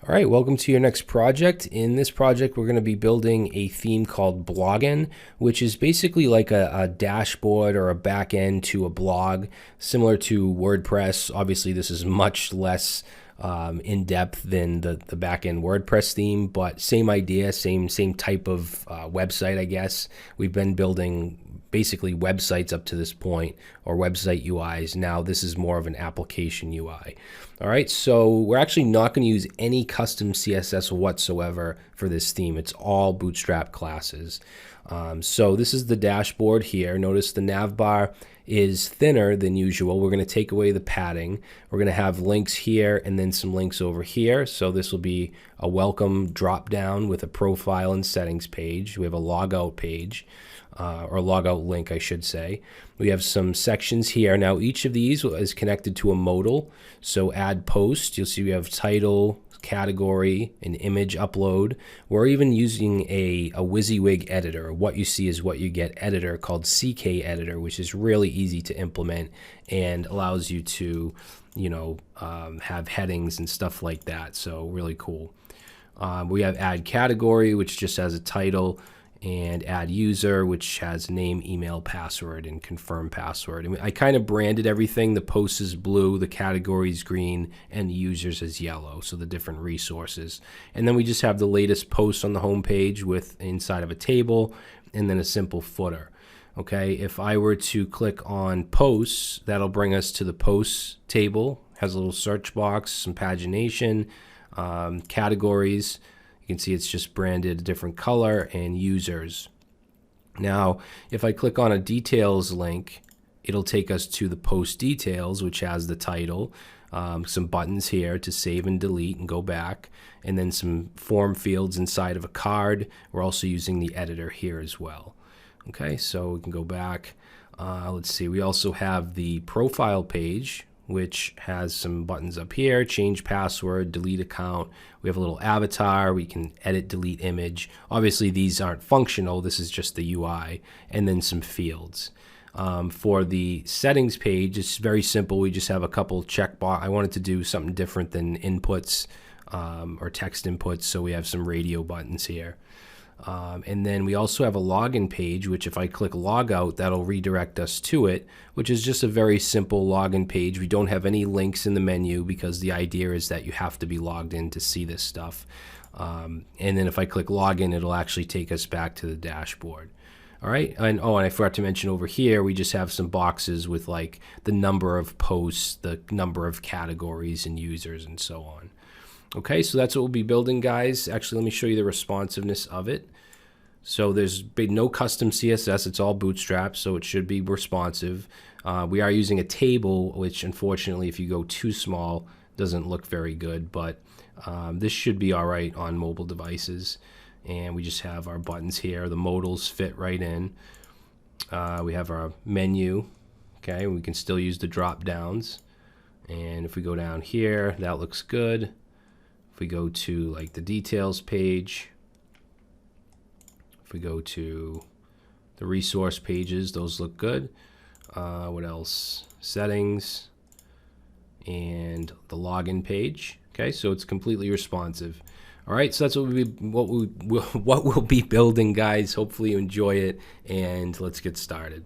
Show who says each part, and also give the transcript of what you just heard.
Speaker 1: All right, welcome to your next project. In this project, we're going to be building a theme called Bloggen, which is basically like a dashboard or a back end to a blog, similar to WordPress. Obviously, this is much less in depth than the back end WordPress theme, but same idea, same type of website, I guess. We've been building basically websites up to this point, or website UIs. Now this is more of an application UI. All right, so we're actually not going to use any custom CSS whatsoever for this theme. It's all Bootstrap classes. So this is the dashboard here. Notice the nav bar is thinner than usual. We're going to take away the padding. We're going to have links here and then some links over here. So this will be a welcome drop down with a profile and settings page. We have a logout page. Or logout link, I should say. We have some sections here. Now, each of these is connected to a modal. So add post, you'll see we have title, category, an image upload. We're even using a WYSIWYG editor. What you see is what you get editor called CK editor, which is really easy to implement and allows you to, have headings and stuff like that. So really cool. We have add category, which just has a title, and add user, which has name, email, password, and confirm password. I kind of branded everything. The post is blue, the category is green, and the users is yellow, so the different resources. And then we just have the latest post on the home page with inside of a table, and then a simple footer. Okay, if I were to click on posts, that'll bring us to the posts table. Has a little search box, some pagination, categories. You can see it's just branded a different color, and users. Now, if I click on a details link, it'll take us to the post details, which has the title, some buttons here to save and delete and go back, and then some form fields inside of a card. We're also using the editor here as well. Okay, so we can go back. Let's see, we also have the profile page, which has some buttons up here, change password, delete account. We have a little avatar. We can edit, delete image. Obviously, these aren't functional. This is just the UI, and then some fields. For the settings page, it's very simple. We just have a couple checkbox. I wanted to do something different than inputs or text inputs, so we have some radio buttons here. And then we also have a login page, which if I click logout, that'll redirect us to it, which is just a very simple login page. We don't have any links in the menu because the idea is that you have to be logged in to see this stuff. And then if I click login, it'll actually take us back to the dashboard. All right, and I forgot to mention over here, we just have some boxes with like the number of posts, the number of categories and users and so on. Okay, so that's what we'll be building, guys. Actually, let me show you the responsiveness of it. So there's been no custom CSS. It's all Bootstrap, so it should be responsive. We are using a table, which unfortunately, if you go too small, doesn't look very good. But this should be all right on mobile devices. And we just have our buttons here. The modals fit right in. We have our menu. Okay, we can still use the drop downs. And if we go down here, that looks good. If we go to like the details page, if we go to the resource pages, those look good. What else? Settings and the login page. Okay, so it's completely responsive. All right, so that's what we'll be building, guys. Hopefully you enjoy it, and let's get started.